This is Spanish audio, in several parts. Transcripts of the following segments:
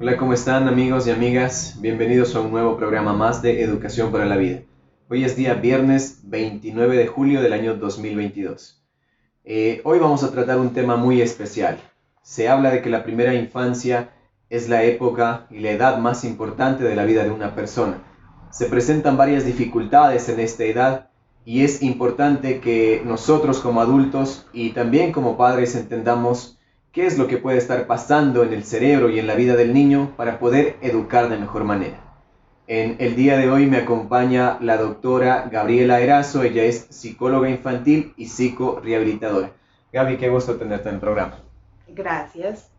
Hola, ¿cómo están amigos y amigas? Bienvenidos a un nuevo programa más de Educación para la Vida. Hoy es día viernes 29 de julio del año 2022. Hoy vamos a tratar un tema muy especial. Se habla de que la primera infancia es la época y la edad más importante de la vida de una persona. Se presentan varias dificultades en esta edad y es importante que nosotros como adultos y también como padres entendamos qué es lo que puede estar pasando en el cerebro y en la vida del niño para poder educar de mejor manera. En el día de hoy me acompaña la doctora Gabriela Erazo. Ella es psicóloga infantil y psicorehabilitadora. Gaby, qué gusto tenerte en el programa. Gracias.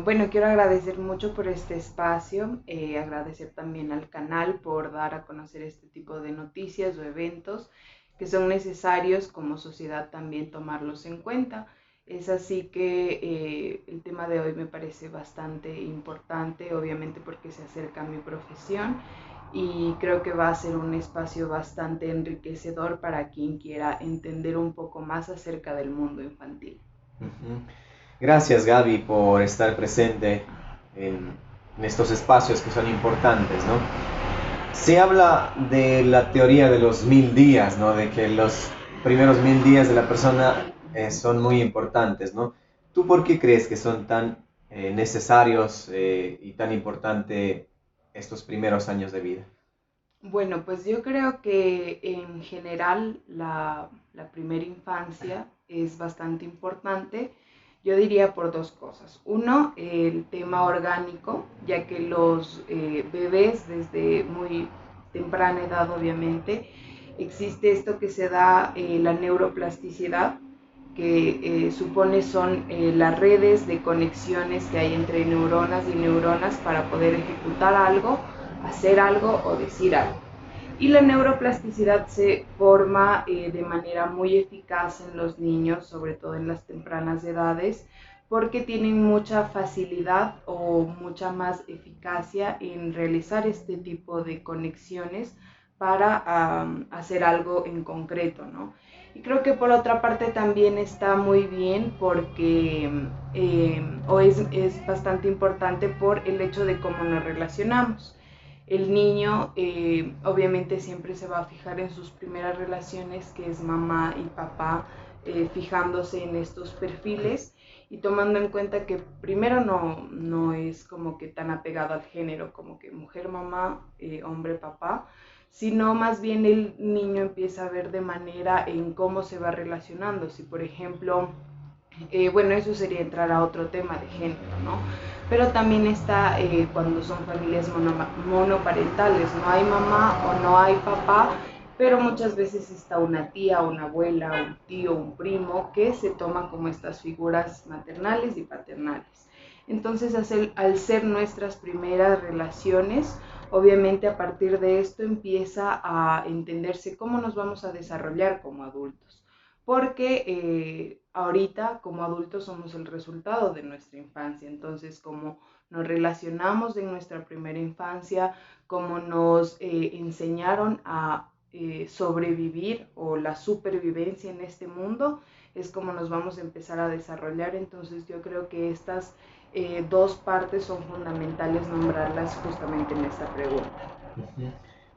Bueno, quiero agradecer mucho por este espacio, agradecer también al canal por dar a conocer este tipo de noticias o eventos que son necesarios como sociedad también tomarlos en cuenta. Es así que el tema de hoy me parece bastante importante, obviamente porque se acerca a mi profesión y creo que va a ser un espacio bastante enriquecedor para quien quiera entender un poco más acerca del mundo infantil. Uh-huh. Gracias, Gaby, por estar presente en, en estos espacios que son importantes, ¿no? Se habla de la teoría de los 1000 días, ¿no? De que los primeros 1000 días de la persona son muy importantes, ¿no? ¿Tú por qué crees que son tan necesarios y tan importante estos primeros años de vida? Bueno, pues yo creo que en general la primera infancia es bastante importante. Yo diría por dos cosas. Uno, el tema orgánico, ya que los bebés desde muy temprana edad, obviamente, existe esto que se da la neuroplasticidad, que supone son las redes de conexiones que hay entre neuronas y neuronas para poder ejecutar algo, hacer algo o decir algo. Y la neuroplasticidad se forma de manera muy eficaz en los niños, sobre todo en las tempranas edades, porque tienen mucha facilidad o mucha más eficacia en realizar este tipo de conexiones para hacer algo en concreto, ¿no? Y creo que por otra parte también está muy bien porque, es bastante importante por el hecho de cómo nos relacionamos. El niño obviamente siempre se va a fijar en sus primeras relaciones, que es mamá y papá, fijándose en estos perfiles y tomando en cuenta que primero no es como que tan apegado al género, como que mujer mamá, hombre papá, sino más bien el niño empieza a ver de manera en cómo se va relacionando. Si por ejemplo, bueno, eso sería entrar a otro tema de género, ¿no? Pero también está cuando son familias monoparentales, no hay mamá o no hay papá, pero muchas veces está una tía, una abuela, un tío, un primo que se toma como estas figuras maternales y paternales. Entonces, al ser nuestras primeras relaciones, obviamente a partir de esto empieza a entenderse cómo nos vamos a desarrollar como adultos, porque ahorita como adultos somos el resultado de nuestra infancia. Entonces, como nos relacionamos en nuestra primera infancia, como nos enseñaron a sobrevivir o la supervivencia en este mundo, es como nos vamos a empezar a desarrollar. Entonces yo creo que estas dos partes son fundamentales nombrarlas justamente en esta pregunta. Uh-huh.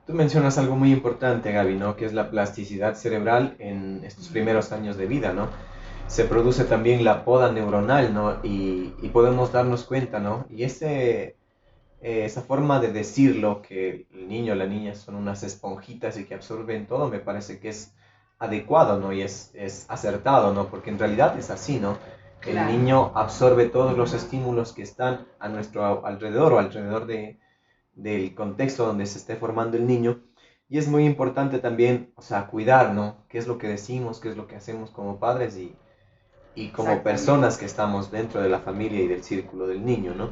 Tú mencionas algo muy importante, Gaby, ¿no? Que es la plasticidad cerebral en estos primeros años de vida, ¿no? Se produce también la poda neuronal, ¿no? Y podemos darnos cuenta, ¿no? Y esa forma de decirlo, que el niño o la niña son unas esponjitas y que absorben todo, me parece que es adecuado, ¿no? Y es acertado, ¿no? Porque en realidad es así, ¿no? El Claro. niño absorbe todos los estímulos que están a nuestro alrededor o alrededor del contexto donde se esté formando el niño. Y es muy importante también, o sea, cuidar, ¿no? ¿Qué es lo que decimos, qué es lo que hacemos como padres y como personas Exactamente. que estamos dentro de la familia y del círculo del niño, ¿no?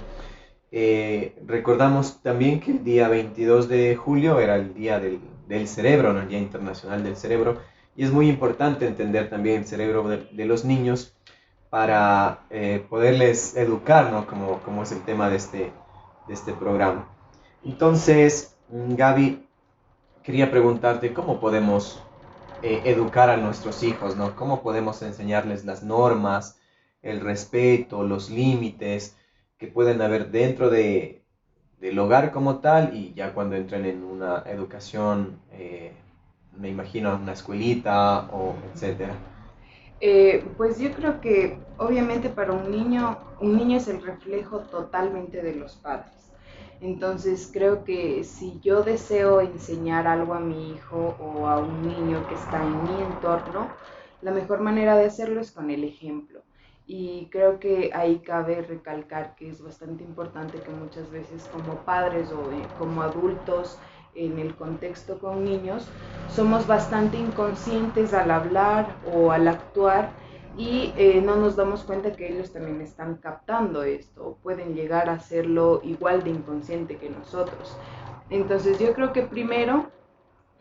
Recordamos también que el día 22 de julio era el día del cerebro, ¿no? El Día Internacional del Cerebro, y es muy importante entender también el cerebro de los niños para poderles educar, ¿no? Como es el tema de este programa. Entonces, Gaby, quería preguntarte cómo podemos educar a nuestros hijos, ¿no? ¿Cómo podemos enseñarles las normas, el respeto, los límites? que pueden haber dentro del hogar como tal y ya cuando entren en una educación, me imagino una escuelita o etcétera. Pues yo creo que obviamente para un niño es el reflejo totalmente de los padres. Entonces creo que si yo deseo enseñar algo a mi hijo o a un niño que está en mi entorno, la mejor manera de hacerlo es con el ejemplo. Y creo que ahí cabe recalcar que es bastante importante que muchas veces como padres o como adultos en el contexto con niños, somos bastante inconscientes al hablar o al actuar y no nos damos cuenta que ellos también están captando esto, pueden llegar a hacerlo igual de inconsciente que nosotros. Entonces yo creo que primero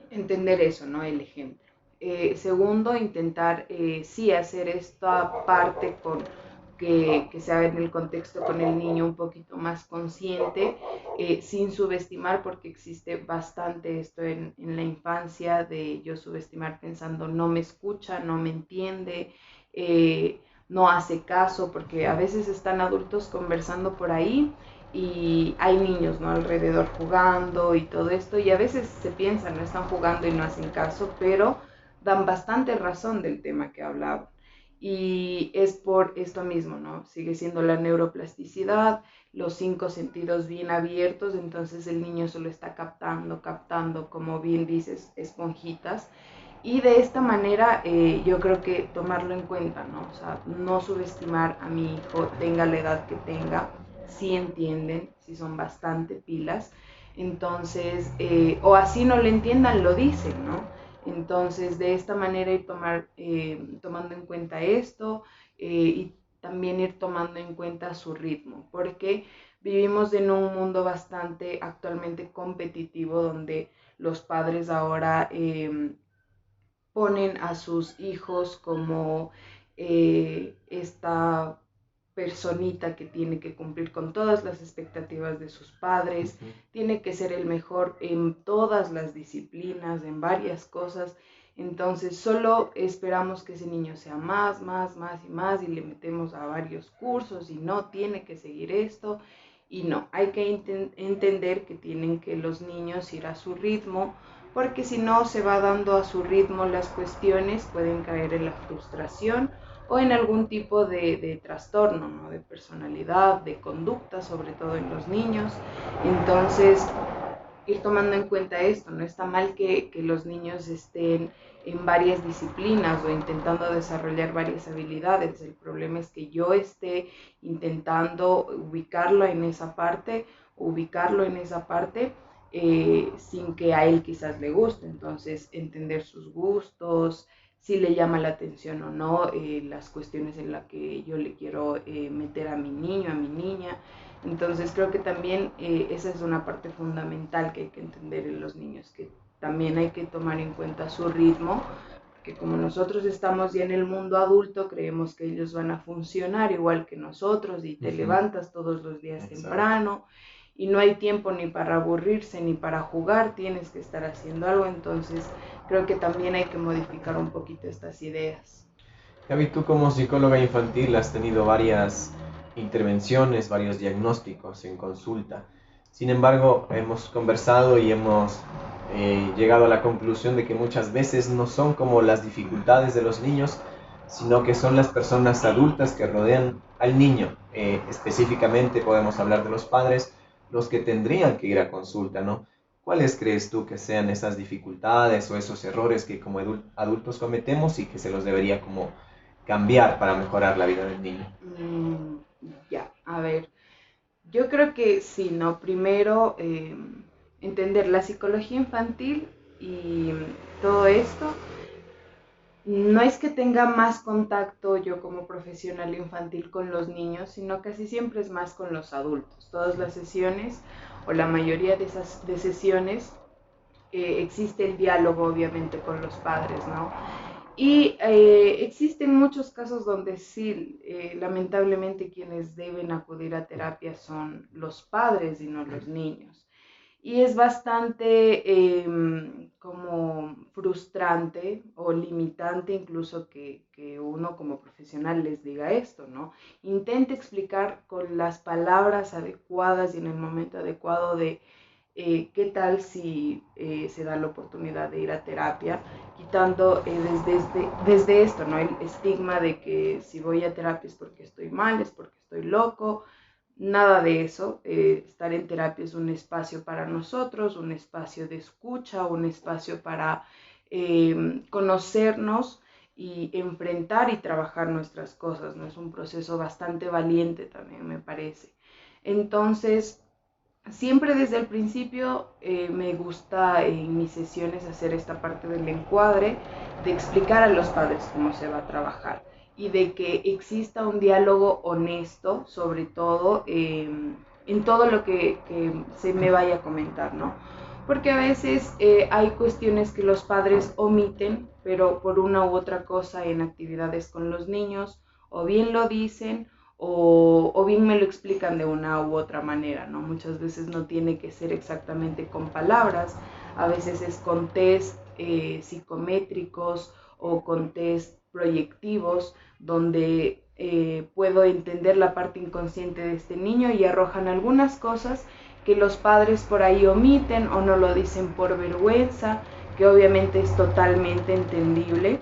entender eso, ¿no? El ejemplo. Segundo, intentar sí hacer esta parte que sea en el contexto con el niño un poquito más consciente, sin subestimar, porque existe bastante esto en la infancia de yo subestimar pensando no me escucha, no me entiende, no hace caso, porque a veces están adultos conversando por ahí y hay niños, ¿no? Alrededor jugando y todo esto, y a veces se piensan, no están jugando y no hacen caso, pero dan bastante razón del tema que hablaban. Y es por esto mismo, ¿no? Sigue siendo la neuroplasticidad, los 5 sentidos bien abiertos, entonces el niño solo está captando, como bien dices, esponjitas. Y de esta manera yo creo que tomarlo en cuenta, ¿no? O sea, no subestimar a mi hijo, tenga la edad que tenga, si entienden, si son bastante pilas. Entonces, o así no le entiendan, lo dicen, ¿no? Entonces, de esta manera ir tomando en cuenta esto y también ir tomando en cuenta su ritmo, porque vivimos en un mundo bastante actualmente competitivo donde los padres ahora ponen a sus hijos como esta personita que tiene que cumplir con todas las expectativas de sus padres, Ujú. tiene que ser el mejor en todas las disciplinas, en varias cosas. Entonces solo esperamos que ese niño sea más y más y le metemos a varios cursos y no tiene que seguir esto. Y no, hay que entender que tienen que los niños ir a su ritmo, porque si no se va dando a su ritmo las cuestiones, pueden caer en la frustración o en algún tipo de trastorno, ¿no? De personalidad, de conducta, sobre todo en los niños. Entonces, ir tomando en cuenta esto, no está mal que los niños estén en varias disciplinas o intentando desarrollar varias habilidades. El problema es que yo esté intentando ubicarlo en esa parte sin que a él quizás le guste. Entonces, entender sus gustos, si le llama la atención o no, las cuestiones en las que yo le quiero meter a mi niño, a mi niña. Entonces creo que también esa es una parte fundamental que hay que entender en los niños, que también hay que tomar en cuenta su ritmo, que como nosotros estamos ya en el mundo adulto, creemos que ellos van a funcionar igual que nosotros y te Ujú. levantas todos los días Exacto. temprano y no hay tiempo ni para aburrirse ni para jugar, tienes que estar haciendo algo, entonces creo que también hay que modificar un poquito estas ideas. Gaby, tú como psicóloga infantil has tenido varias intervenciones, varios diagnósticos en consulta. Sin embargo, hemos conversado y hemos llegado a la conclusión de que muchas veces no son como las dificultades de los niños, sino que son las personas adultas que rodean al niño. Específicamente podemos hablar de los padres, los que tendrían que ir a consulta, ¿no? ¿Cuáles crees tú que sean esas dificultades o esos errores que como adultos cometemos y que se los debería como cambiar para mejorar la vida del niño? Mm, ya, a ver, yo creo que sí, ¿no? Primero, entender la psicología infantil y todo esto. No es que tenga más contacto yo como profesional infantil con los niños, sino casi siempre es más con los adultos. Todas las sesiones o la mayoría de esas de sesiones existe el diálogo obviamente con los padres, ¿no? Y existen muchos casos donde sí, lamentablemente quienes deben acudir a terapia son los padres y no los niños. Y es bastante como frustrante o limitante incluso que uno como profesional les diga esto, ¿no? Intente explicar con las palabras adecuadas y en el momento adecuado de qué tal si se da la oportunidad de ir a terapia, quitando desde esto, ¿no? El estigma de que si voy a terapia es porque estoy mal, es porque estoy loco. Nada de eso. Estar en terapia es un espacio para nosotros, un espacio de escucha, un espacio para conocernos y enfrentar y trabajar nuestras cosas, ¿no? Es un proceso bastante valiente también, me parece. Entonces, siempre desde el principio me gusta en mis sesiones hacer esta parte del encuadre, de explicar a los padres cómo se va a trabajar y de que exista un diálogo honesto, sobre todo en todo lo que se me vaya a comentar, ¿no? Porque a veces hay cuestiones que los padres omiten, pero por una u otra cosa en actividades con los niños, o bien lo dicen, o bien me lo explican de una u otra manera, ¿no? Muchas veces no tiene que ser exactamente con palabras, a veces es con test psicométricos o con test proyectivos, donde puedo entender la parte inconsciente de este niño y arrojan algunas cosas que los padres por ahí omiten o no lo dicen por vergüenza, que obviamente es totalmente entendible,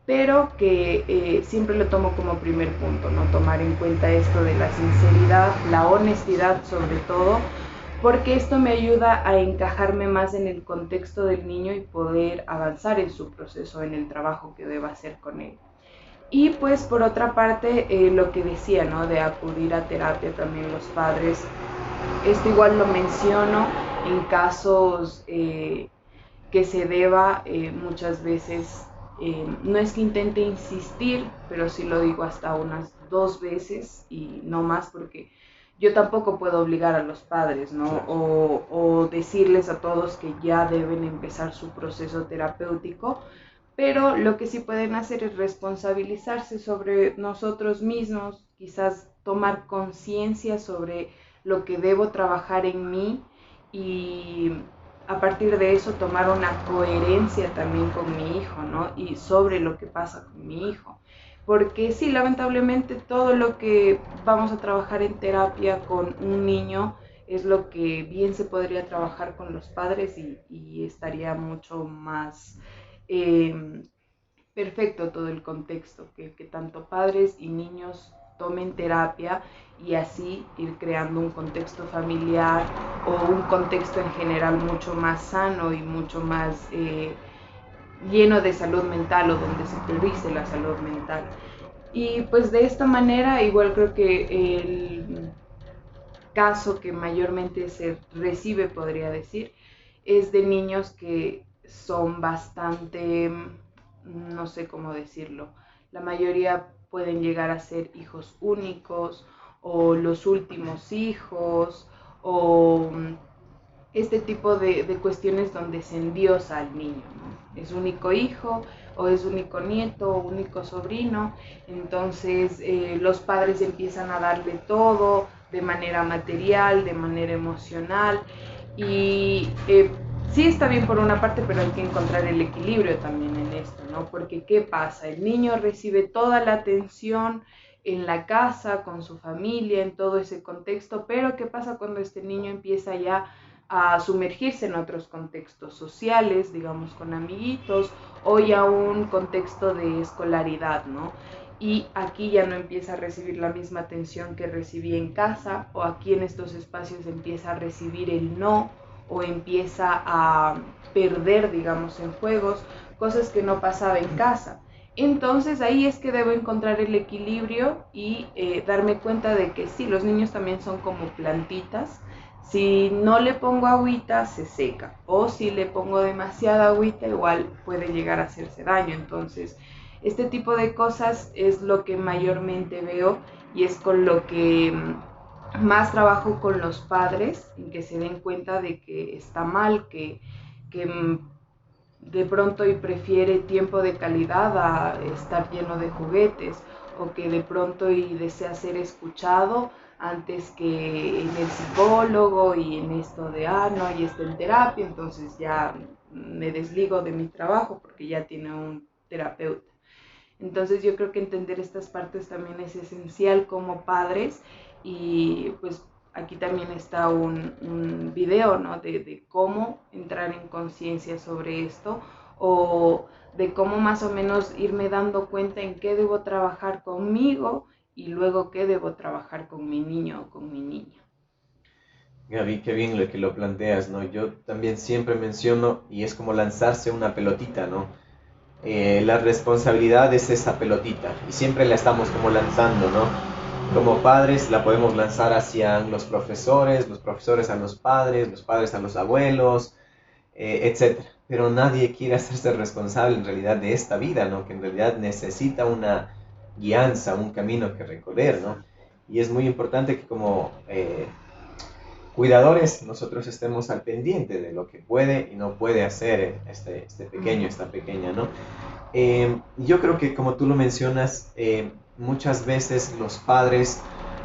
pero que siempre lo tomo como primer punto, ¿no? Tomar en cuenta esto de la sinceridad, la honestidad sobre todo, porque esto me ayuda a encajarme más en el contexto del niño y poder avanzar en su proceso, en el trabajo que deba hacer con él. Y pues por otra parte, lo que decía, ¿no? De acudir a terapia también los padres, esto igual lo menciono en casos que se deba muchas veces, no es que intente insistir, pero sí lo digo hasta unas 2 veces y no más porque yo tampoco puedo obligar a los padres, ¿no? Claro. O decirles a todos que ya deben empezar su proceso terapéutico, pero lo que sí pueden hacer es responsabilizarse sobre nosotros mismos, quizás tomar conciencia sobre lo que debo trabajar en mí y a partir de eso tomar una coherencia también con mi hijo, ¿no? Y sobre lo que pasa con mi hijo. Porque sí, lamentablemente todo lo que vamos a trabajar en terapia con un niño es lo que bien se podría trabajar con los padres y estaría mucho más eh, perfecto todo el contexto, que tanto padres y niños tomen terapia y así ir creando un contexto familiar o un contexto en general mucho más sano y mucho más lleno de salud mental o donde se priorice la salud mental. Y pues de esta manera igual creo que el caso que mayormente se recibe, podría decir, es de niños que son bastante, no sé cómo decirlo, la mayoría pueden llegar a ser hijos únicos o los últimos hijos o este tipo de cuestiones donde se endiosa al niño, ¿no? Es único hijo o es único nieto o único sobrino, entonces los padres empiezan a darle todo de manera material, de manera emocional y sí está bien por una parte, pero hay que encontrar el equilibrio también en esto, ¿no? Porque ¿qué pasa? El niño recibe toda la atención en la casa, con su familia, en todo ese contexto, pero ¿qué pasa cuando este niño empieza ya a sumergirse en otros contextos sociales, digamos con amiguitos, o ya un contexto de escolaridad, ¿no? Y aquí ya no empieza a recibir la misma atención que recibía en casa, o aquí en estos espacios empieza a recibir el no, o empieza a perder, digamos, en juegos, cosas que no pasaba en casa. Entonces ahí es que debo encontrar el equilibrio y darme cuenta de que sí, los niños también son como plantitas. Si no le pongo agüita, se seca. O si le pongo demasiada agüita, igual puede llegar a hacerse daño. Entonces, este tipo de cosas es lo que mayormente veo y es con lo que más trabajo con los padres, en que se den cuenta de que está mal, que de pronto y prefiere tiempo de calidad a estar lleno de juguetes, o que de pronto y desea ser escuchado antes que en el psicólogo y en esto de, no, y está en terapia, entonces ya me desligo de mi trabajo porque ya tiene un terapeuta. Entonces yo creo que entender estas partes también es esencial como padres y pues aquí también está un video, ¿no? De cómo entrar en conciencia sobre esto o de cómo más o menos irme dando cuenta en qué debo trabajar conmigo y luego qué debo trabajar con mi niño o con mi niña. Gaby, qué bien lo que lo planteas, ¿no? Yo también siempre menciono, y es como lanzarse una pelotita, ¿no? La responsabilidad es esa pelotita, y siempre la estamos como lanzando, ¿no? Como padres la podemos lanzar hacia los profesores a los padres a los abuelos, etcétera. Pero nadie quiere hacerse responsable en realidad de esta vida, ¿no? Que en realidad necesita una guianza, un camino que recorrer, ¿no? Y es muy importante que como cuidadores nosotros estemos al pendiente de lo que puede y no puede hacer este pequeño, esta pequeña, ¿no? Yo creo que como tú lo mencionas, muchas veces los padres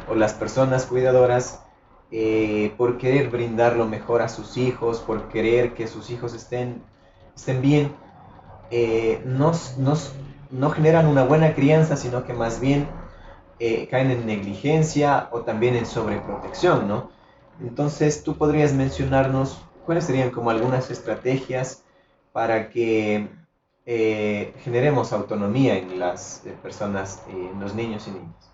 o las personas cuidadoras, por querer brindar lo mejor a sus hijos, por querer que sus hijos estén bien, no generan una buena crianza, sino que más bien caen en negligencia o también en sobreprotección, ¿no? Entonces, tú podrías mencionarnos cuáles serían como algunas estrategias para que generemos autonomía en las personas, en los niños y niñas.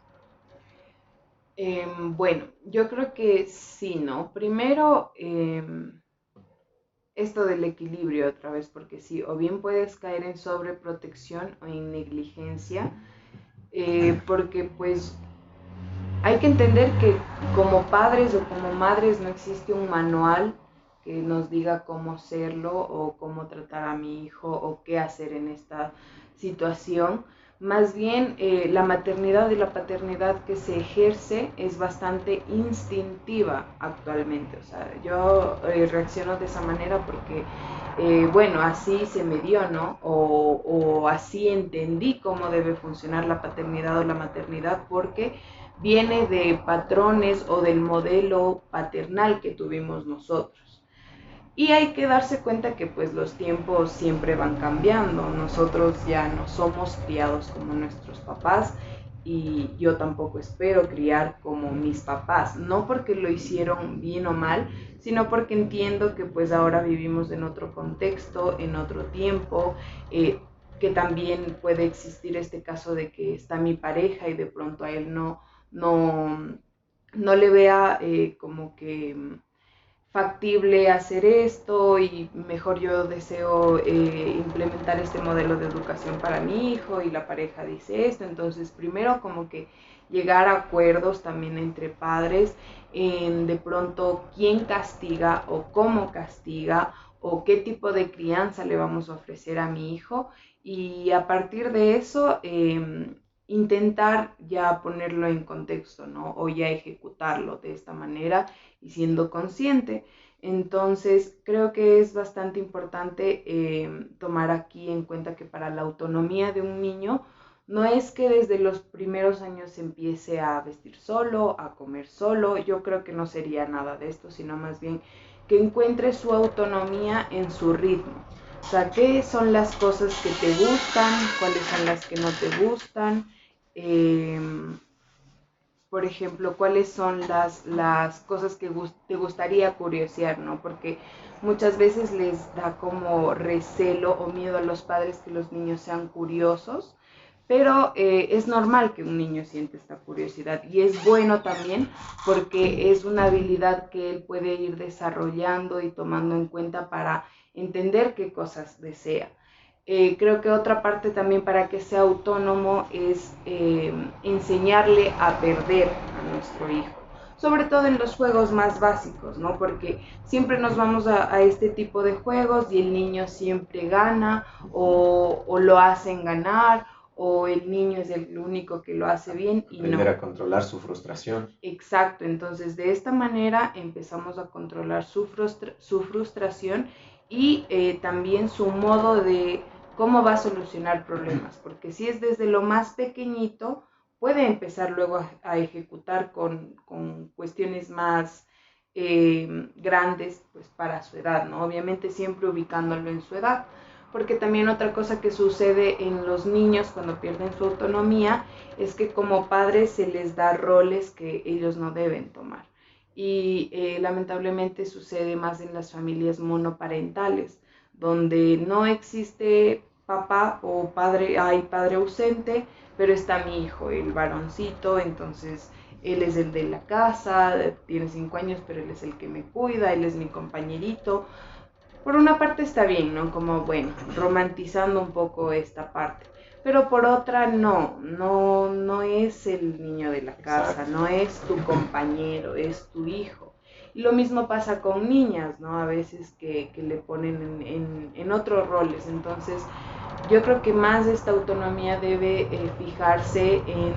Bueno, yo creo que sí, ¿no? Primero, esto del equilibrio otra vez, porque sí, o bien puedes caer en sobreprotección o en negligencia, porque pues hay que entender que como padres o como madres no existe un manual que nos diga cómo serlo o cómo tratar a mi hijo o qué hacer en esta situación. Más bien la maternidad y la paternidad que se ejerce es bastante instintiva actualmente. O sea, yo reacciono de esa manera porque, bueno, así se me dio, ¿no? O así entendí cómo debe funcionar la paternidad o la maternidad porque viene de patrones o del modelo paternal que tuvimos nosotros. Y hay que darse cuenta que pues los tiempos siempre van cambiando. Nosotros ya no somos criados como nuestros papás y yo tampoco espero criar como mis papás, no porque lo hicieron bien o mal, sino porque entiendo que pues ahora vivimos en otro contexto, en otro tiempo, que también puede existir este caso de que está mi pareja y de pronto a él no, no le vea como que factible hacer esto y mejor yo deseo implementar este modelo de educación para mi hijo y la pareja dice esto. Entonces, primero como que llegar a acuerdos también entre padres en de pronto quién castiga o cómo castiga o qué tipo de crianza le vamos a ofrecer a mi hijo y a partir de eso intentar ya ponerlo en contexto, ¿no? O ya ejecutarlo de esta manera y siendo consciente. Entonces, creo que es bastante importante tomar aquí en cuenta que para la autonomía de un niño no es que desde los primeros años se empiece a vestir solo, a comer solo, yo creo que no sería nada de esto, sino más bien que encuentre su autonomía en su ritmo. O sea, qué son las cosas que te gustan, cuáles son las que no te gustan, eh, por ejemplo, cuáles son las cosas que te gustaría curiosear, ¿no? Porque muchas veces les da como recelo o miedo a los padres que los niños sean curiosos, pero es normal que un niño siente esta curiosidad y es bueno también porque es una habilidad que él puede ir desarrollando y tomando en cuenta para entender qué cosas desea. Creo que otra parte también para que sea autónomo es enseñarle a perder a nuestro hijo, sobre todo en los juegos más básicos, ¿no? Porque siempre nos vamos a este tipo de juegos y el niño siempre gana o lo hacen ganar o el niño es el único que lo hace bien y Aprender no. a controlar su frustración. Exacto, entonces de esta manera empezamos a controlar su frustración y también su modo de cómo va a solucionar problemas, porque si es desde lo más pequeñito, puede empezar luego a ejecutar con cuestiones más grandes pues para su edad, ¿no? Obviamente siempre ubicándolo en su edad, porque también otra cosa que sucede en los niños cuando pierden su autonomía es que como padres se les da roles que ellos no deben tomar. Y lamentablemente sucede más en las familias monoparentales, donde no existe papá o padre, hay padre ausente, pero está mi hijo, el varoncito, entonces él es el de la casa, tiene 5 años, pero él es el que me cuida, él es mi compañerito. Por una parte está bien, ¿no? Como, bueno, romantizando un poco esta parte. Pero por otra, no es el niño de la casa, Exacto. no es tu compañero, es tu hijo. Y lo mismo pasa con niñas, ¿no? A veces que le ponen en otros roles. Entonces, yo creo que más esta autonomía debe fijarse en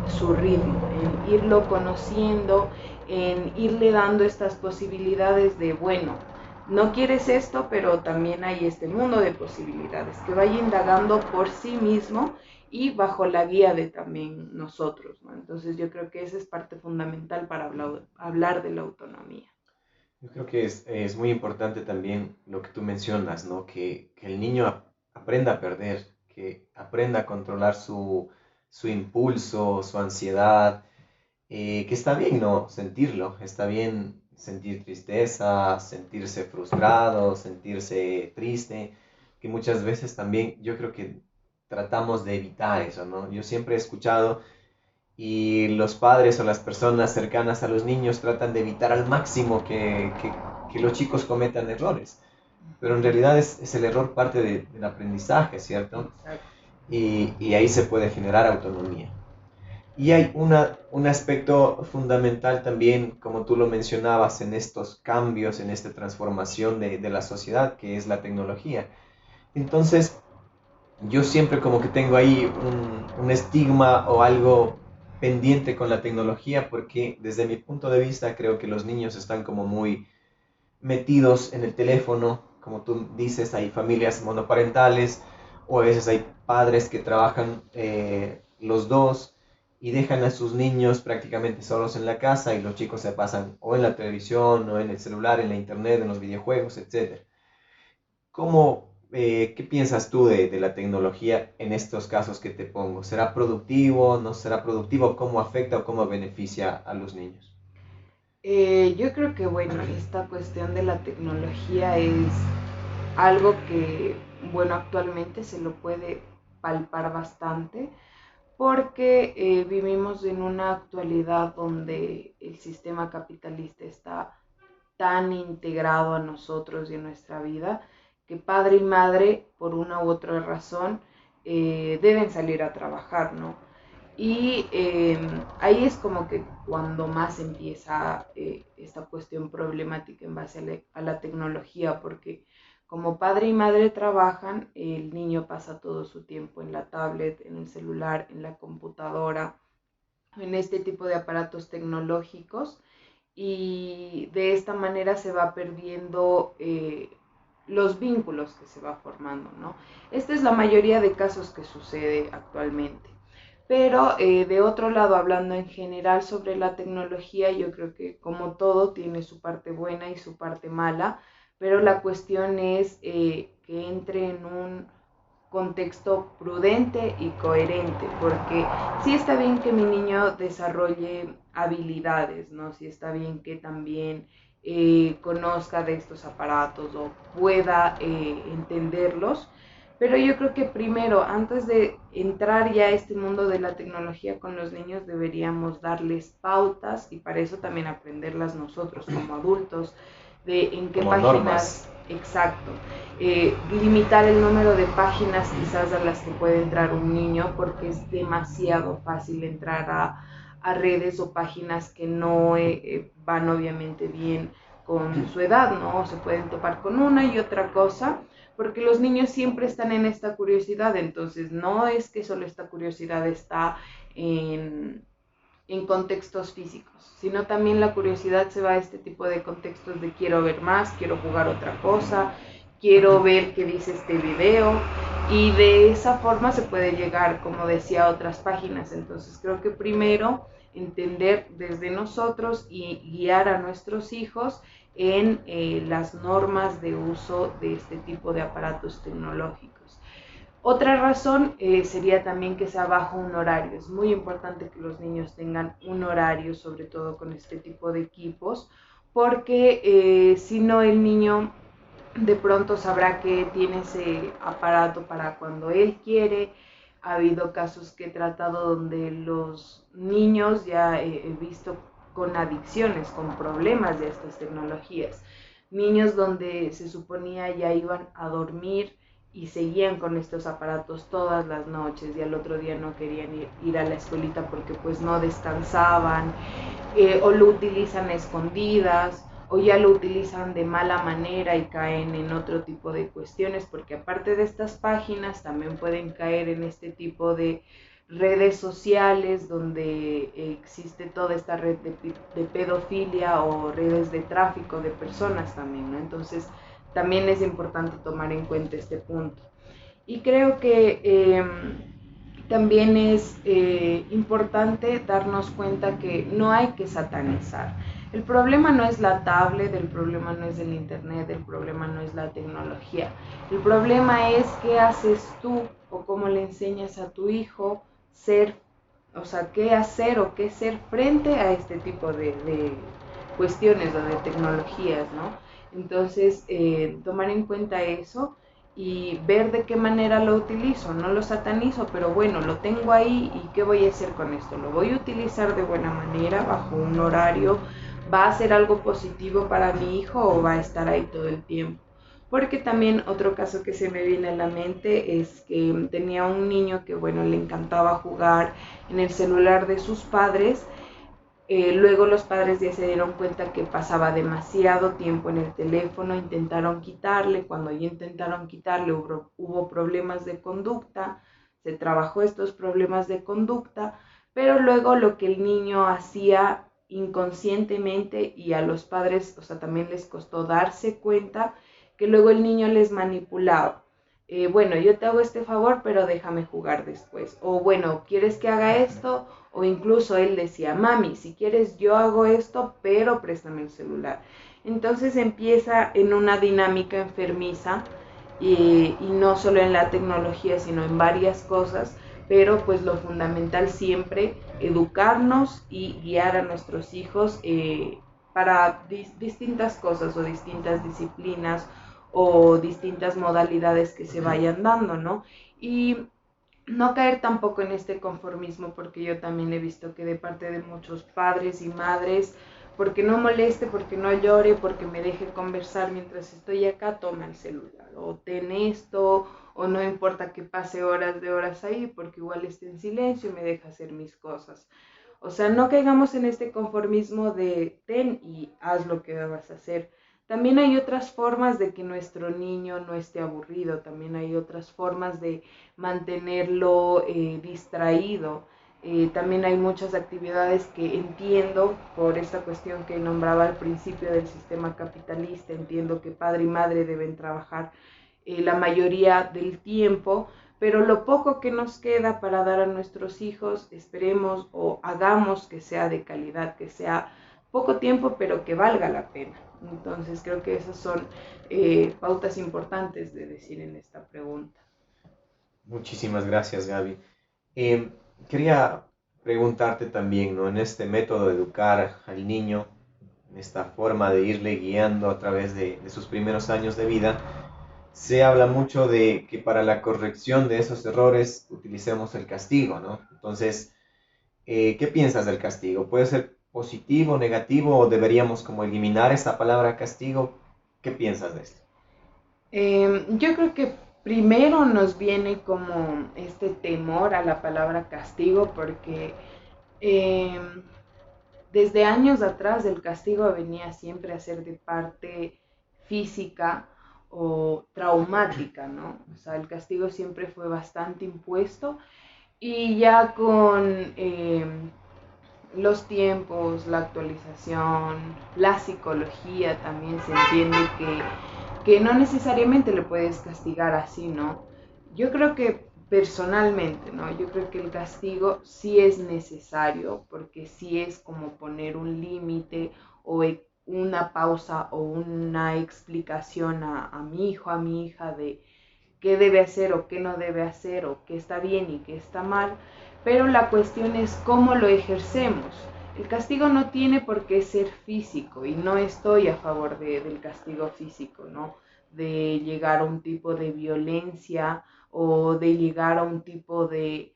su ritmo, en irlo conociendo, en irle dando estas posibilidades de, bueno, no quieres esto, pero también hay este mundo de posibilidades, que vaya indagando por sí mismo y bajo la guía de también nosotros, ¿no? Entonces yo creo que esa es parte fundamental para hablar de la autonomía. Yo creo que es muy importante también lo que tú mencionas, ¿no? Que el niño aprenda a perder, que aprenda a controlar su impulso, su ansiedad, que está bien, ¿no? Sentirlo, está bien sentir tristeza, sentirse frustrado, sentirse triste, que muchas veces también yo creo que tratamos de evitar eso, ¿no? Yo siempre he escuchado y los padres o las personas cercanas a los niños tratan de evitar al máximo que los chicos cometan errores. Pero en realidad es el error parte del aprendizaje, ¿cierto? Exacto. Y ahí se puede generar autonomía. Y hay un aspecto fundamental también, como tú lo mencionabas, en estos cambios, en esta transformación de la sociedad, que es la tecnología. Entonces, yo siempre como que tengo ahí un estigma o algo pendiente con la tecnología, porque desde mi punto de vista creo que los niños están como muy metidos en el teléfono, como tú dices, hay familias monoparentales o a veces hay padres que trabajan los dos y dejan a sus niños prácticamente solos en la casa y los chicos se pasan o en la televisión o en el celular, en la internet, en los videojuegos, etcétera. ¿Qué piensas tú de la tecnología en estos casos que te pongo? ¿Será productivo? ¿No será productivo? ¿Cómo afecta o cómo beneficia a los niños? Yo creo que, bueno, esta cuestión de la tecnología es algo que, bueno, actualmente se lo puede palpar bastante porque vivimos en una actualidad donde el sistema capitalista está tan integrado a nosotros y a nuestra vida que padre y madre, por una u otra razón, deben salir a trabajar, ¿no? Y ahí es como que cuando más empieza esta cuestión problemática en base a la tecnología, porque como padre y madre trabajan, el niño pasa todo su tiempo en la tablet, en el celular, en la computadora, en este tipo de aparatos tecnológicos y de esta manera se va perdiendo los vínculos que se va formando, ¿no? Esta es la mayoría de casos que sucede actualmente. Pero de otro lado, hablando en general sobre la tecnología, yo creo que como todo tiene su parte buena y su parte mala, pero la cuestión es que entre en un contexto prudente y coherente, porque sí está bien que mi niño desarrolle habilidades, ¿no? Sí está bien que también conozca de estos aparatos o pueda entenderlos, pero yo creo que primero, antes de entrar ya a este mundo de la tecnología con los niños, deberíamos darles pautas y para eso también aprenderlas nosotros como adultos, de en qué Como normas. páginas, exacto, limitar el número de páginas quizás a las que puede entrar un niño porque es demasiado fácil entrar a redes o páginas que no van obviamente bien con su edad, ¿no? O se pueden topar con una y otra cosa, porque los niños siempre están en esta curiosidad, entonces no es que solo esta curiosidad está en contextos físicos, sino también la curiosidad se va a este tipo de contextos de quiero ver más, quiero jugar otra cosa, quiero ver qué dice este video y de esa forma se puede llegar, como decía, a otras páginas. Entonces creo que primero entender desde nosotros y guiar a nuestros hijos en las normas de uso de este tipo de aparatos tecnológicos. Otra razón sería también que sea bajo un horario. Es muy importante que los niños tengan un horario, sobre todo con este tipo de equipos, porque si no el niño de pronto sabrá que tiene ese aparato para cuando él quiere. Ha habido casos que he tratado donde los niños ya he visto con adicciones, con problemas de estas tecnologías. Niños donde se suponía ya iban a dormir y seguían con estos aparatos todas las noches y al otro día no querían ir a la escuelita porque pues no descansaban, o lo utilizan a escondidas o ya lo utilizan de mala manera y caen en otro tipo de cuestiones, porque aparte de estas páginas también pueden caer en este tipo de redes sociales donde existe toda esta red de pedofilia o redes de tráfico de personas también, ¿no? Entonces también es importante tomar en cuenta este punto. Y creo que también es importante darnos cuenta que no hay que satanizar. El problema no es la tablet, el problema no es el internet, el problema no es la tecnología. El problema es qué haces tú o cómo le enseñas a tu hijo ser, o sea, qué hacer o qué ser frente a este tipo de cuestiones o de tecnologías, ¿no? Entonces, tomar en cuenta eso y ver de qué manera lo utilizo. No lo satanizo, pero bueno, lo tengo ahí y ¿qué voy a hacer con esto? ¿Lo voy a utilizar de buena manera, bajo un horario? ¿Va a ser algo positivo para mi hijo o va a estar ahí todo el tiempo? Porque también otro caso que se me viene a la mente es que tenía un niño que, bueno, le encantaba jugar en el celular de sus padres. Luego los padres ya se dieron cuenta que pasaba demasiado tiempo en el teléfono, intentaron quitarle, cuando ya intentaron quitarle hubo problemas de conducta, se trabajó estos problemas de conducta, pero luego lo que el niño hacía inconscientemente y a los padres, o sea, también les costó darse cuenta que luego el niño les manipulaba. Bueno, yo te hago este favor, pero déjame jugar después. O bueno, ¿quieres que haga esto? O incluso él decía, mami, si quieres yo hago esto, pero préstame el celular. Entonces empieza en una dinámica enfermiza y no solo en la tecnología, sino en varias cosas, pero pues lo fundamental siempre, educarnos y guiar a nuestros hijos para distintas cosas o distintas disciplinas o distintas modalidades que se vayan dando, ¿no? Y no caer tampoco en este conformismo, porque yo también he visto que de parte de muchos padres y madres, porque no moleste, porque no llore, porque me deje conversar mientras estoy acá, toma el celular, o ten esto, o no importa que pase horas de horas ahí, porque igual esté en silencio y me deja hacer mis cosas. O sea, no caigamos en este conformismo de ten y haz lo que debas hacer. También hay otras formas de que nuestro niño no esté aburrido, también hay otras formas de mantenerlo distraído. También hay muchas actividades que entiendo por esta cuestión que nombraba al principio del sistema capitalista, entiendo que padre y madre deben trabajar la mayoría del tiempo, pero lo poco que nos queda para dar a nuestros hijos, esperemos o hagamos que sea de calidad, que sea poco tiempo, pero que valga la pena. Entonces creo que esas son pautas importantes de decir en esta pregunta. Muchísimas gracias, Gaby. Eh, Quería preguntarte también, ¿no? En este método de educar al niño, en esta forma de irle guiando a través de sus primeros años de vida, se habla mucho de que para la corrección de esos errores utilicemos el castigo, ¿no? Entonces, ¿qué piensas del castigo? ¿Puede ser positivo, negativo o deberíamos como eliminar esa palabra castigo? ¿Qué piensas de esto? Yo creo que primero nos viene como este temor a la palabra castigo porque eh, desde años atrás el castigo venía siempre a ser de parte física o traumática, ¿no? O sea, el castigo siempre fue bastante impuesto y ya con los tiempos, la actualización, la psicología también se entiende que no necesariamente le puedes castigar así, ¿no? Yo creo que personalmente, ¿no? Yo creo que el castigo sí es necesario porque sí es como poner un límite o una pausa o una explicación a mi hijo, a mi hija de qué debe hacer o qué no debe hacer o qué está bien y qué está mal, pero la cuestión es cómo lo ejercemos. El castigo no tiene por qué ser físico y no estoy a favor del castigo físico, ¿no? De llegar a un tipo de violencia o de llegar a un tipo de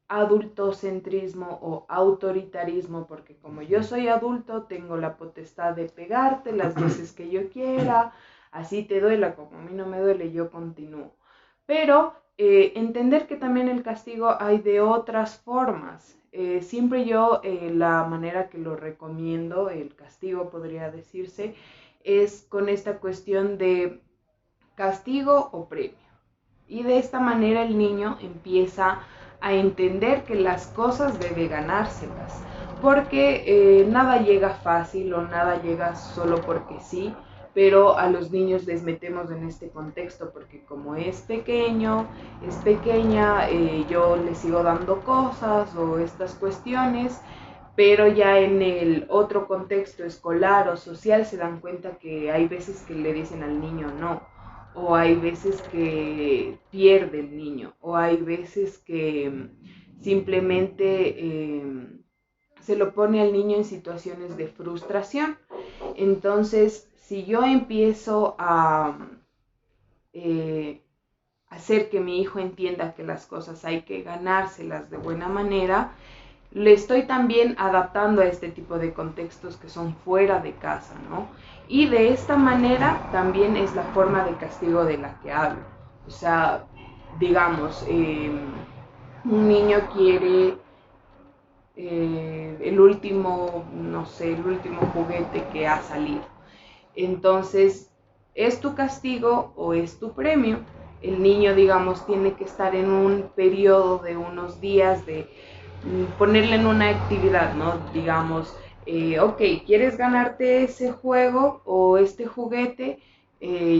adultocentrismo o autoritarismo, porque como yo soy adulto, tengo la potestad de pegarte las veces que yo quiera, así te duela como a mí no me duele, yo continúo. Pero entender que también el castigo hay de otras formas. Siempre yo, la manera que lo recomiendo, el castigo podría decirse, es con esta cuestión de castigo o premio. Y de esta manera el niño empieza a entender que las cosas debe ganárselas, porque nada llega fácil o nada llega solo porque sí, pero a los niños les metemos en este contexto porque como es pequeño, es pequeña, yo les sigo dando cosas o estas cuestiones, pero ya en el otro contexto escolar o social se dan cuenta que hay veces que le dicen al niño no, o hay veces que pierde el niño, o hay veces que simplemente se lo pone al niño en situaciones de frustración. Entonces, si yo empiezo a hacer que mi hijo entienda que las cosas hay que ganárselas de buena manera, le estoy también adaptando a este tipo de contextos que son fuera de casa, ¿no? Y de esta manera también es la forma de castigo de la que hablo. O sea, digamos, un niño quiere el último, no sé, el último juguete que ha salido. Entonces, ¿es tu castigo o es tu premio? El niño, digamos, tiene que estar en un periodo de unos días de ponerle en una actividad, ¿no? Digamos, ok, ¿quieres ganarte ese juego o este juguete?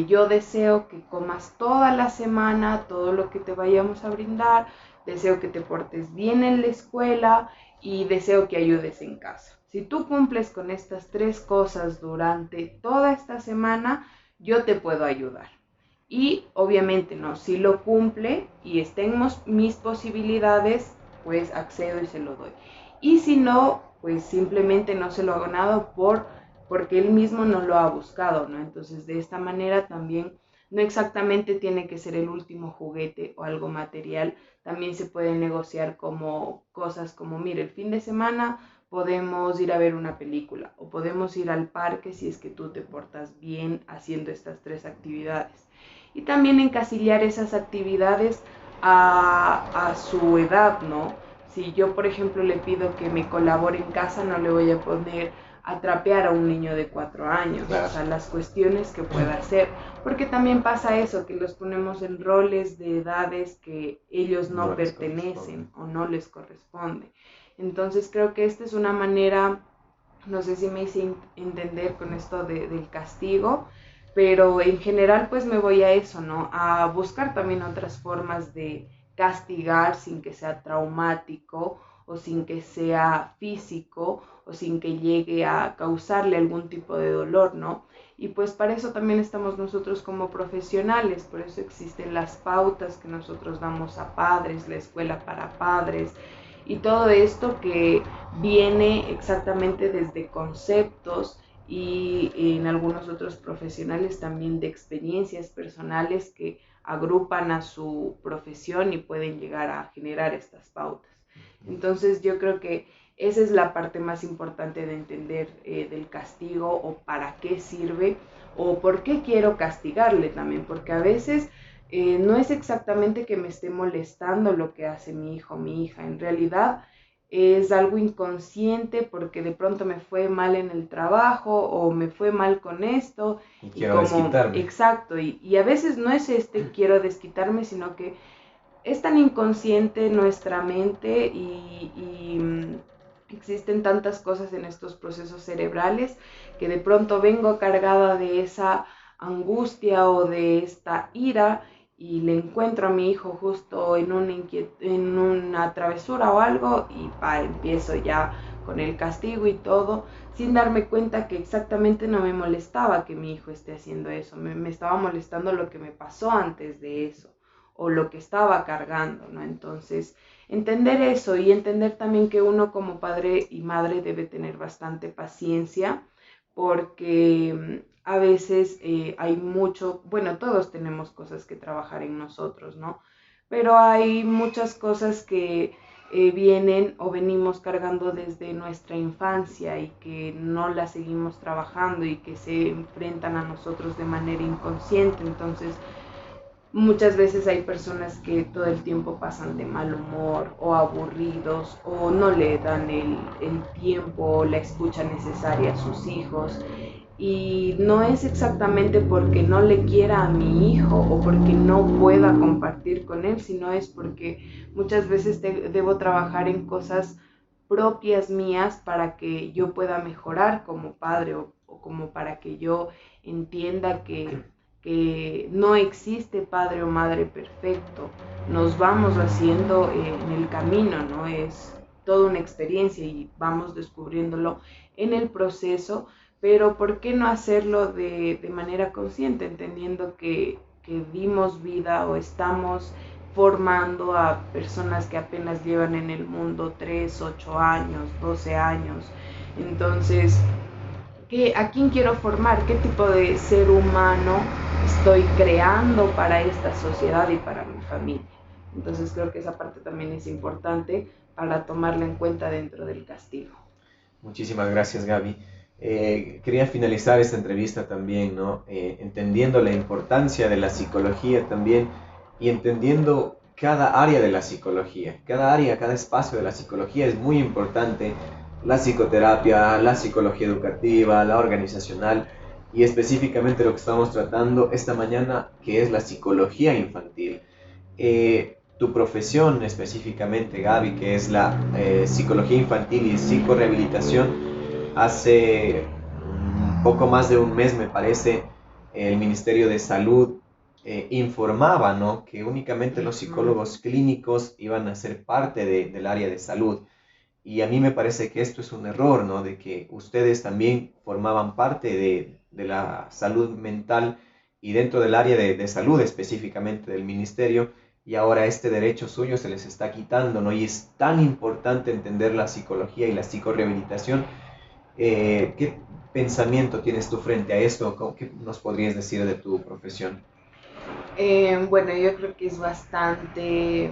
Yo deseo que comas toda la semana todo lo que te vayamos a brindar, deseo que te portes bien en la escuela y deseo que ayudes en casa. Si tú cumples con estas tres cosas durante toda esta semana, yo te puedo ayudar. Y obviamente, ¿no? Si lo cumple y estén mis posibilidades, pues accedo y se lo doy. Y si no, pues simplemente no se lo ha ganado porque él mismo no lo ha buscado, ¿no? Entonces, de esta manera también no exactamente tiene que ser el último juguete o algo material, también se puede negociar como cosas como, mire, el fin de semana podemos ir a ver una película o podemos ir al parque si es que tú te portas bien haciendo estas tres actividades. Y también encasillar esas actividades a su edad, ¿no? Si yo, por ejemplo, le pido que me colabore en casa, no le voy a poner a trapear a un niño de 4 años, claro. O sea, las cuestiones que pueda hacer, porque también pasa eso, que los ponemos en roles de edades que ellos no pertenecen o no les corresponde. Entonces creo que esta es una manera, no sé si me hice entender con esto del castigo, pero en general pues me voy a eso, ¿no? A buscar también otras formas de castigar sin que sea traumático o sin que sea físico o sin que llegue a causarle algún tipo de dolor, ¿no? Y pues para eso también estamos nosotros como profesionales, por eso existen las pautas que nosotros damos a padres, la escuela para padres y todo esto que viene exactamente desde conceptos y en algunos otros profesionales también de experiencias personales que agrupan a su profesión y pueden llegar a generar estas pautas. Entonces yo creo que esa es la parte más importante de entender del castigo o para qué sirve o por qué quiero castigarle también, porque a veces no es exactamente que me esté molestando lo que hace mi hijo o mi hija, en realidad es algo inconsciente porque de pronto me fue mal en el trabajo o me fue mal con esto. Y quiero desquitarme. Exacto, y a veces no es quiero desquitarme, sino que es tan inconsciente nuestra mente y existen tantas cosas en estos procesos cerebrales que de pronto vengo cargada de esa angustia o de esta ira y le encuentro a mi hijo justo en una travesura o algo y empiezo ya con el castigo y todo, sin darme cuenta que exactamente no me molestaba que mi hijo esté haciendo eso, me estaba molestando lo que me pasó antes de eso o lo que estaba cargando, ¿no? Entonces, entender eso y entender también que uno como padre y madre debe tener bastante paciencia porque a veces hay mucho, bueno, todos tenemos cosas que trabajar en nosotros, ¿no? Pero hay muchas cosas que vienen o venimos cargando desde nuestra infancia y que no las seguimos trabajando y que se enfrentan a nosotros de manera inconsciente. Entonces, muchas veces hay personas que todo el tiempo pasan de mal humor o aburridos o no le dan el tiempo o la escucha necesaria a sus hijos. Y no es exactamente porque no le quiera a mi hijo o porque no pueda compartir con él, sino es porque muchas veces debo trabajar en cosas propias mías para que yo pueda mejorar como padre o como para que yo entienda que no existe padre o madre perfecto. Nos vamos haciendo en el camino, ¿no? Es toda una experiencia y vamos descubriéndolo en el proceso, pero ¿por qué no hacerlo de manera consciente, entendiendo que dimos vida o estamos formando a personas que apenas llevan en el mundo 3, 8 años, 12 años? Entonces, ¿a quién quiero formar? ¿Qué tipo de ser humano estoy creando para esta sociedad y para mi familia? Entonces creo que esa parte también es importante para tomarla en cuenta dentro del castigo. Muchísimas gracias, Gaby. Quería finalizar esta entrevista también, ¿no? Entendiendo la importancia de la psicología también y entendiendo cada área de la psicología. Cada área, cada espacio de la psicología es muy importante. La psicoterapia, la psicología educativa, la organizacional y específicamente lo que estamos tratando esta mañana, que es la psicología infantil. Tu profesión específicamente, Gaby, que es la psicología infantil y psicorehabilitación, hace poco más de un mes, me parece, el Ministerio de Salud informaba, ¿no?, que únicamente los psicólogos clínicos iban a ser parte del área de salud. Y a mí me parece que esto es un error, ¿no?, de que ustedes también formaban parte de la salud mental y dentro del área de salud específicamente del ministerio, y ahora este derecho suyo se les está quitando, ¿no? Y es tan importante entender la psicología y la psicorehabilitación. ¿Qué pensamiento tienes tú frente a esto? ¿Qué nos podrías decir de tu profesión? Bueno, yo creo que es bastante,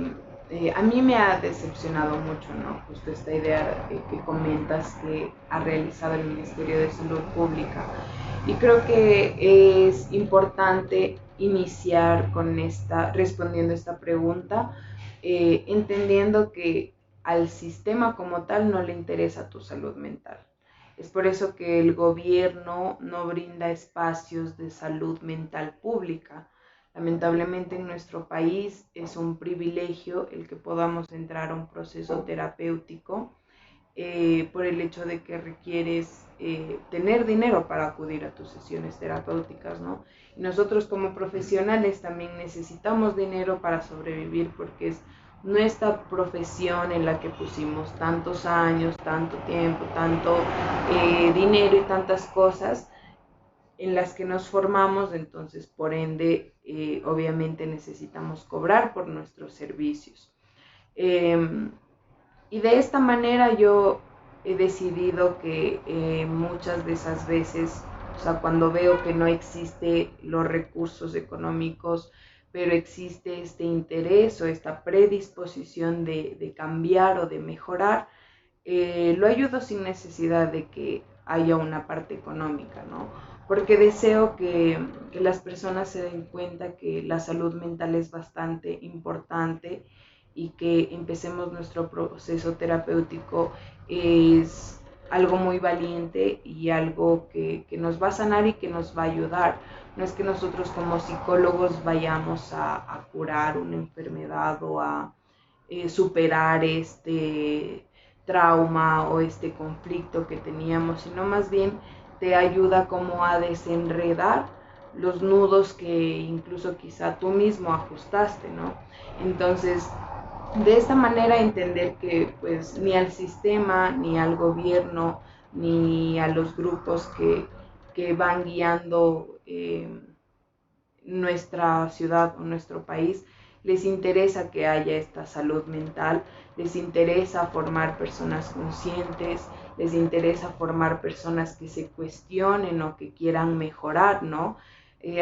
a mí me ha decepcionado mucho, ¿no? Justo esta idea que comentas que ha realizado el Ministerio de Salud Pública. Y creo que es importante iniciar con respondiendo esta pregunta, entendiendo que al sistema como tal no le interesa tu salud mental. Es por eso que el gobierno no brinda espacios de salud mental pública. Lamentablemente en nuestro país es un privilegio el que podamos entrar a un proceso terapéutico por el hecho de que requieres tener dinero para acudir a tus sesiones terapéuticas, ¿no? Y nosotros como profesionales también necesitamos dinero para sobrevivir porque es nuestra profesión en la que pusimos tantos años, tanto tiempo, tanto dinero y tantas cosas en las que nos formamos, entonces por ende obviamente necesitamos cobrar por nuestros servicios. Y de esta manera yo he decidido que muchas de esas veces, o sea, cuando veo que no existe los recursos económicos, pero existe este interés o esta predisposición de cambiar o de mejorar, lo ayudo sin necesidad de que haya una parte económica, ¿no? Porque deseo que las personas se den cuenta que la salud mental es bastante importante y que empecemos nuestro proceso terapéutico es algo muy valiente y algo que nos va a sanar y que nos va a ayudar. No es que nosotros como psicólogos vayamos a curar una enfermedad o a superar este trauma o este conflicto que teníamos, sino más bien te ayuda como a desenredar los nudos que incluso quizá tú mismo ajustaste, ¿no? Entonces, de esta manera entender que pues ni al sistema, ni al gobierno, ni a los grupos que van guiando nuestra ciudad o nuestro país, les interesa que haya esta salud mental, les interesa formar personas conscientes, les interesa formar personas que se cuestionen o que quieran mejorar, ¿no?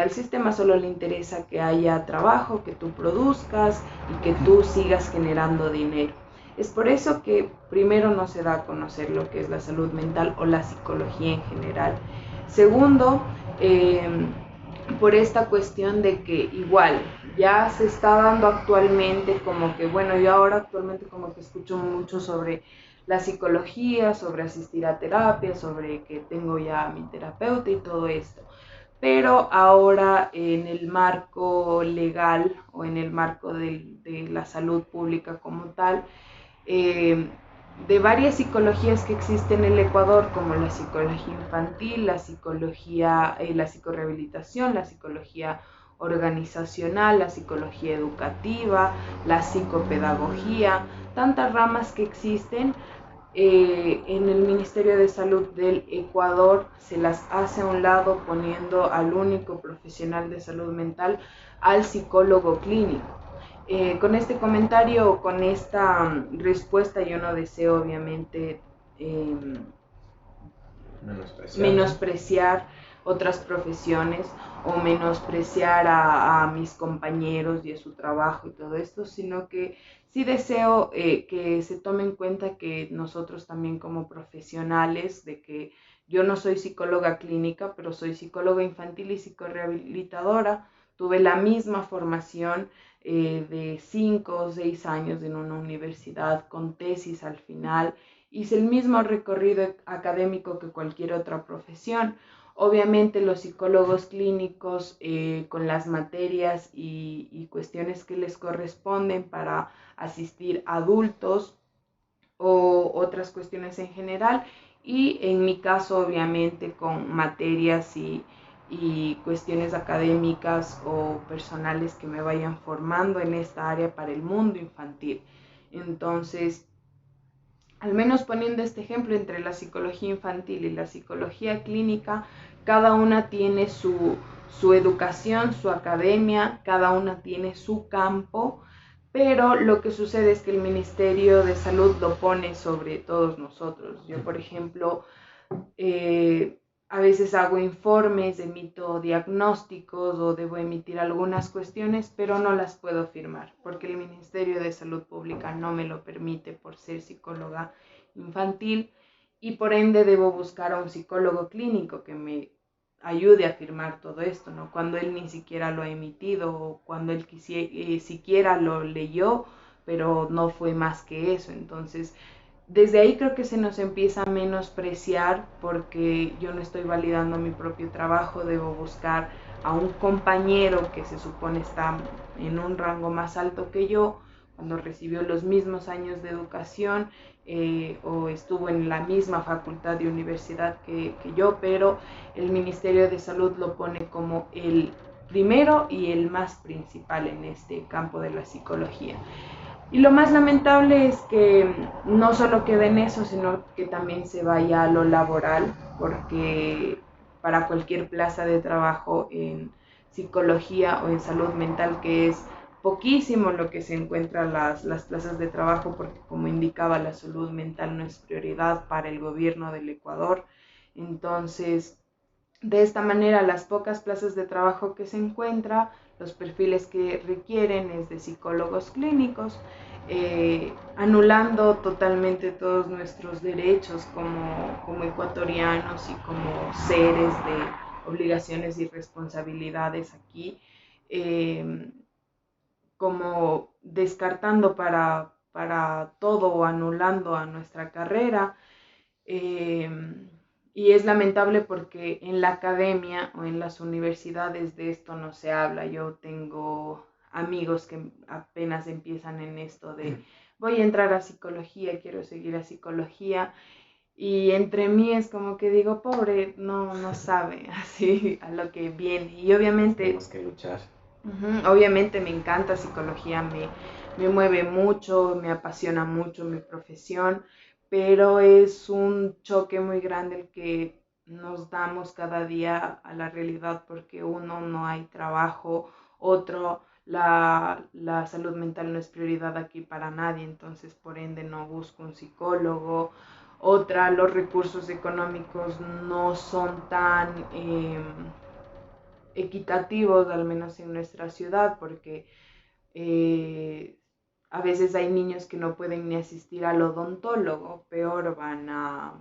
Al sistema solo le interesa que haya trabajo, que tú produzcas y que tú sigas generando dinero. Es por eso que primero no se da a conocer lo que es la salud mental o la psicología en general. Segundo, por esta cuestión de que igual ya se está dando actualmente como que, bueno, yo ahora actualmente como que escucho mucho sobre la psicología, sobre asistir a terapia, sobre que tengo ya mi terapeuta y todo esto. Pero ahora en el marco legal o en el marco de la salud pública como tal, eh, de varias psicologías que existen en el Ecuador, como la psicología infantil, la psicología, la psicorehabilitación, la psicología organizacional, la psicología educativa, la psicopedagogía, tantas ramas que existen. En el Ministerio de Salud del Ecuador se las hace a un lado poniendo al único profesional de salud mental, al psicólogo clínico. Con este comentario, con esta respuesta, yo no deseo obviamente menospreciar otras profesiones o menospreciar a mis compañeros y a su trabajo y todo esto, sino que sí deseo que se tome en cuenta que nosotros también como profesionales, de que yo no soy psicóloga clínica, pero soy psicóloga infantil y psicorehabilitadora, tuve la misma formación de 5 o 6 años en una universidad con tesis al final. Hice el mismo recorrido académico que cualquier otra profesión. Obviamente los psicólogos clínicos con las materias y cuestiones que les corresponden para asistir a adultos o otras cuestiones en general, y en mi caso obviamente con materias y cuestiones académicas o personales que me vayan formando en esta área para el mundo infantil. Entonces, al menos poniendo este ejemplo entre la psicología infantil y la psicología clínica, cada una tiene su educación, su academia, cada una tiene su campo, pero lo que sucede es que el Ministerio de Salud lo pone sobre todos nosotros. Yo, por ejemplo, a veces hago informes, emito diagnósticos o debo emitir algunas cuestiones, pero no las puedo firmar porque el Ministerio de Salud Pública no me lo permite por ser psicóloga infantil, y por ende debo buscar a un psicólogo clínico que me ayude a firmar todo esto, ¿no? Cuando él ni siquiera lo ha emitido o cuando él siquiera lo leyó, pero no fue más que eso. Entonces, desde ahí creo que se nos empieza a menospreciar porque yo no estoy validando mi propio trabajo, debo buscar a un compañero que se supone está en un rango más alto que yo, cuando recibió los mismos años de educación o estuvo en la misma facultad y universidad que yo, pero el Ministerio de Salud lo pone como el primero y el más principal en este campo de la psicología. Y lo más lamentable es que no solo quede en eso, sino que también se vaya a lo laboral, porque para cualquier plaza de trabajo en psicología o en salud mental, que es poquísimo lo que se encuentra las plazas de trabajo, porque como indicaba, la salud mental no es prioridad para el gobierno del Ecuador. Entonces, de esta manera, las pocas plazas de trabajo que se encuentra, los perfiles que requieren es de psicólogos clínicos, anulando totalmente todos nuestros derechos como ecuatorianos y como seres de obligaciones y responsabilidades aquí, como descartando para todo o anulando a nuestra carrera. Y es lamentable porque en la academia o en las universidades de esto no se habla. Yo tengo amigos que apenas empiezan en esto de voy a entrar a psicología, quiero seguir a psicología, Y entre mí es como que digo, pobre, no sabe así a lo que viene. Y obviamente, tenemos que luchar. Obviamente me encanta psicología, me mueve mucho, me apasiona mucho mi profesión, pero es un choque muy grande el que nos damos cada día a la realidad porque uno, no hay trabajo, otro, la salud mental no es prioridad aquí para nadie, entonces por ende no busco un psicólogo. Otra, los recursos económicos no son tan equitativos, al menos en nuestra ciudad, porque eh, a veces hay niños que no pueden ni asistir al odontólogo, peor van a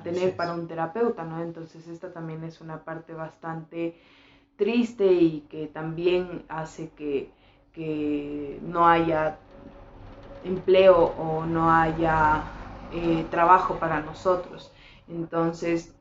tener para un terapeuta, ¿no? Entonces esta también es una parte bastante triste y que también hace que no haya empleo o no haya trabajo para nosotros. Entonces,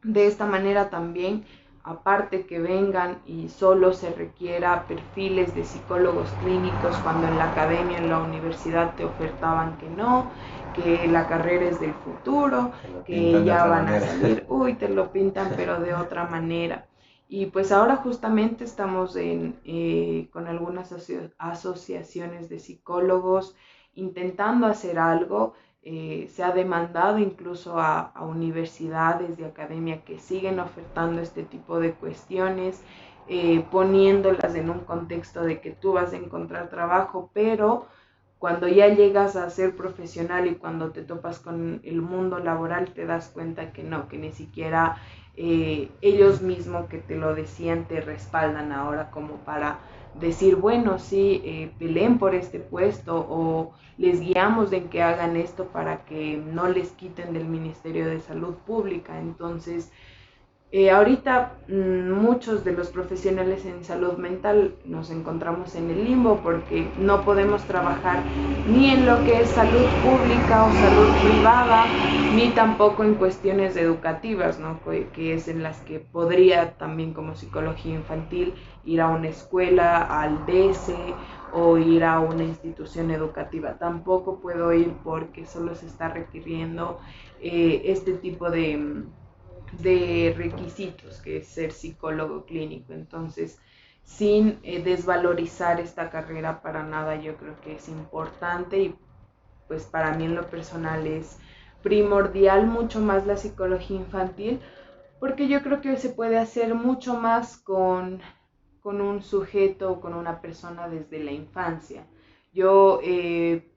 de esta manera también, aparte que vengan y solo se requiera perfiles de psicólogos clínicos cuando en la academia, en la universidad te ofertaban que no, que la carrera es del futuro, que ya van a salir, te lo pintan pero de otra manera. Y pues ahora justamente estamos con algunas asociaciones de psicólogos intentando hacer algo. Se ha demandado incluso a universidades de academia que siguen ofertando este tipo de cuestiones, poniéndolas en un contexto de que tú vas a encontrar trabajo, pero cuando ya llegas a ser profesional y cuando te topas con el mundo laboral te das cuenta que no, que ni siquiera ellos mismos que te lo decían te respaldan ahora como para decir, bueno, sí, peleen por este puesto o les guiamos en que hagan esto para que no les quiten del Ministerio de Salud Pública. Entonces, ahorita muchos de los profesionales en salud mental nos encontramos en el limbo porque no podemos trabajar ni en lo que es salud pública o salud privada, ni tampoco en cuestiones educativas, ¿no? Que es en las que podría también como psicología infantil ir a una escuela, al DS o ir a una institución educativa. Tampoco puedo ir porque solo se está requiriendo este tipo de requisitos, que es ser psicólogo clínico. Entonces, sin desvalorizar esta carrera para nada, yo creo que es importante y pues para mí en lo personal es primordial mucho más la psicología infantil, porque yo creo que se puede hacer mucho más con un sujeto o con una persona desde la infancia. Yo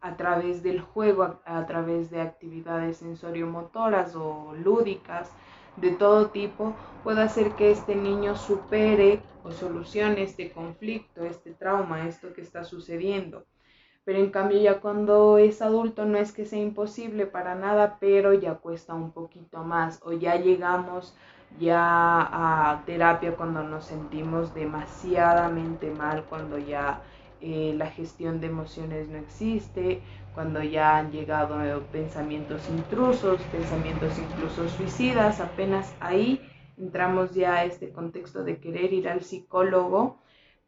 a través del juego, a través de actividades sensoriomotoras o lúdicas de todo tipo, puedo hacer que este niño supere o solucione este conflicto, este trauma, esto que está sucediendo. Pero en cambio ya cuando es adulto no es que sea imposible para nada, pero ya cuesta un poquito más o ya llegamos ya a terapia cuando nos sentimos demasiadamente mal, cuando ya la gestión de emociones no existe, cuando ya han llegado pensamientos intrusos, pensamientos incluso suicidas, apenas ahí entramos ya a este contexto de querer ir al psicólogo.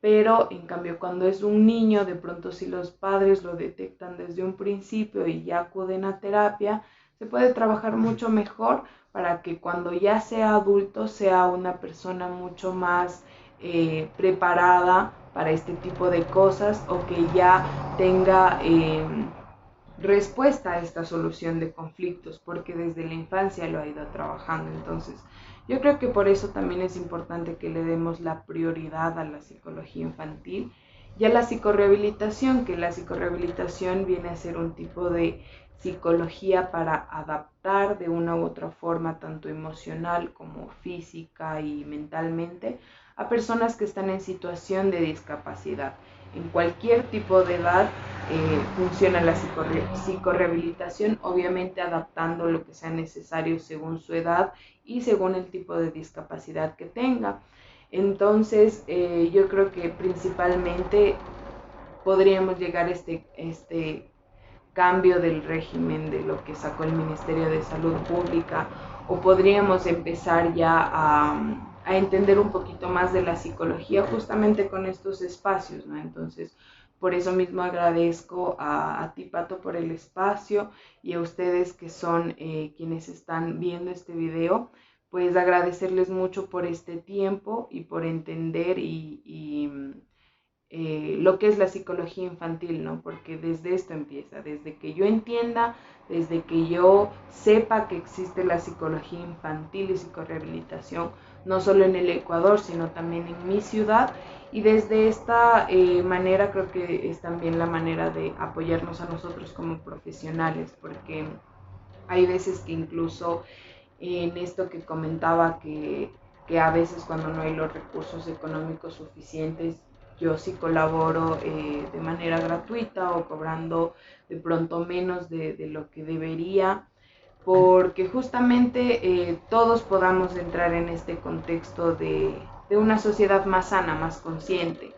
Pero en cambio cuando es un niño, de pronto si los padres lo detectan desde un principio y ya acuden a terapia, se puede trabajar mucho mejor para que cuando ya sea adulto sea una persona mucho más preparada para este tipo de cosas o que ya tenga respuesta a esta solución de conflictos, porque desde la infancia lo ha ido trabajando. Entonces, yo creo que por eso también es importante que le demos la prioridad a la psicología infantil y a la psicorrehabilitación, que la psicorrehabilitación viene a ser un tipo de psicología para adaptar de una u otra forma, tanto emocional como física y mentalmente, a personas que están en situación de discapacidad. En cualquier tipo de edad funciona la psicorrehabilitación, obviamente adaptando lo que sea necesario según su edad y según el tipo de discapacidad que tenga. Entonces, yo creo que principalmente podríamos llegar a este cambio del régimen de lo que sacó el Ministerio de Salud Pública, o podríamos empezar ya a entender un poquito más de la psicología justamente con estos espacios, ¿no? Entonces, Por eso mismo agradezco a ti, Pato, por el espacio, y a ustedes que son quienes están viendo este video, pues agradecerles mucho por este tiempo y por entender lo que es la psicología infantil, ¿no? Porque desde esto empieza, desde que yo entienda, desde que yo sepa que existe la psicología infantil y psicorehabilitación, no solo en el Ecuador, sino también en mi ciudad, y desde esta manera creo que es también la manera de apoyarnos a nosotros como profesionales, porque hay veces que incluso en esto que comentaba que a veces cuando no hay los recursos económicos suficientes, yo sí colaboro de manera gratuita o cobrando de pronto menos de lo que debería, porque justamente todos podamos entrar en este contexto de una sociedad más sana, más consciente.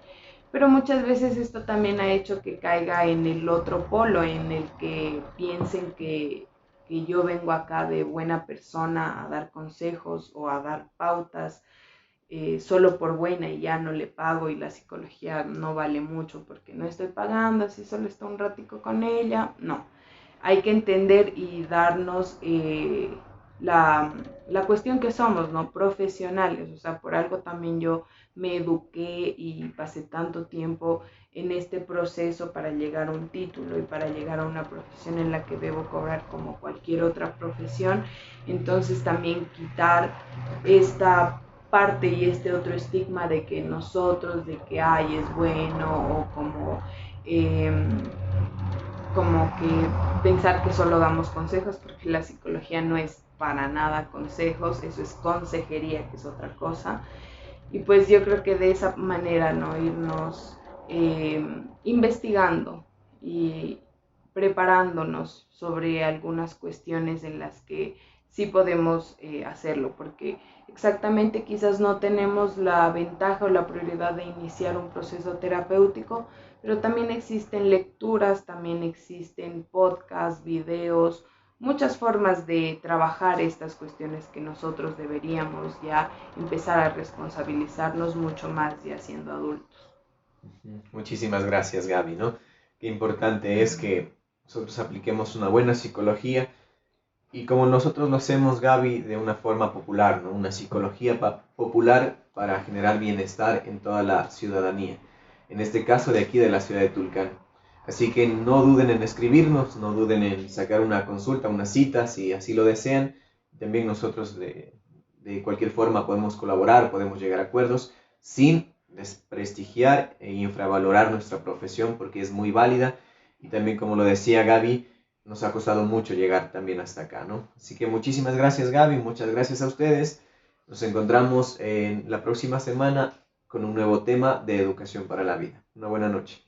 Pero muchas veces esto también ha hecho que caiga en el otro polo, en el que piensen que yo vengo acá de buena persona a dar consejos o a dar pautas solo por buena y ya no le pago, y la psicología no vale mucho porque no estoy pagando, así solo está un ratico con ella. No, hay que entender y darnos la cuestión que somos, ¿no? Profesionales, o sea, por algo también yo me eduqué y pasé tanto tiempo en este proceso para llegar a un título y para llegar a una profesión en la que debo cobrar como cualquier otra profesión. Entonces también quitar esta parte y este otro estigma de que nosotros, de que ay, es bueno, o como que pensar que solo damos consejos, porque la psicología no es para nada consejos, eso es consejería, que es otra cosa. Y pues yo creo que de esa manera, ¿no? Irnos investigando y preparándonos sobre algunas cuestiones en las que sí podemos hacerlo, porque exactamente quizás no tenemos la ventaja o la prioridad de iniciar un proceso terapéutico, pero también existen lecturas, también existen podcasts, videos, muchas formas de trabajar estas cuestiones que nosotros deberíamos ya empezar a responsabilizarnos mucho más ya siendo adultos. Muchísimas gracias, Gaby, ¿no? Qué importante es que nosotros apliquemos una buena psicología y como nosotros lo hacemos, Gaby, de una forma popular, ¿no? Una psicología popular para generar bienestar en toda la ciudadanía. En este caso de aquí de la ciudad de Tulcán. Así que no duden en escribirnos, no duden en sacar una consulta, una cita, si así lo desean. También nosotros de cualquier forma podemos colaborar, podemos llegar a acuerdos sin desprestigiar e infravalorar nuestra profesión porque es muy válida y también, como lo decía Gaby, nos ha costado mucho llegar también hasta acá, ¿no? Así que muchísimas gracias, Gaby, muchas gracias a ustedes. Nos encontramos en la próxima semana con un nuevo tema de educación para la vida. Una buena noche.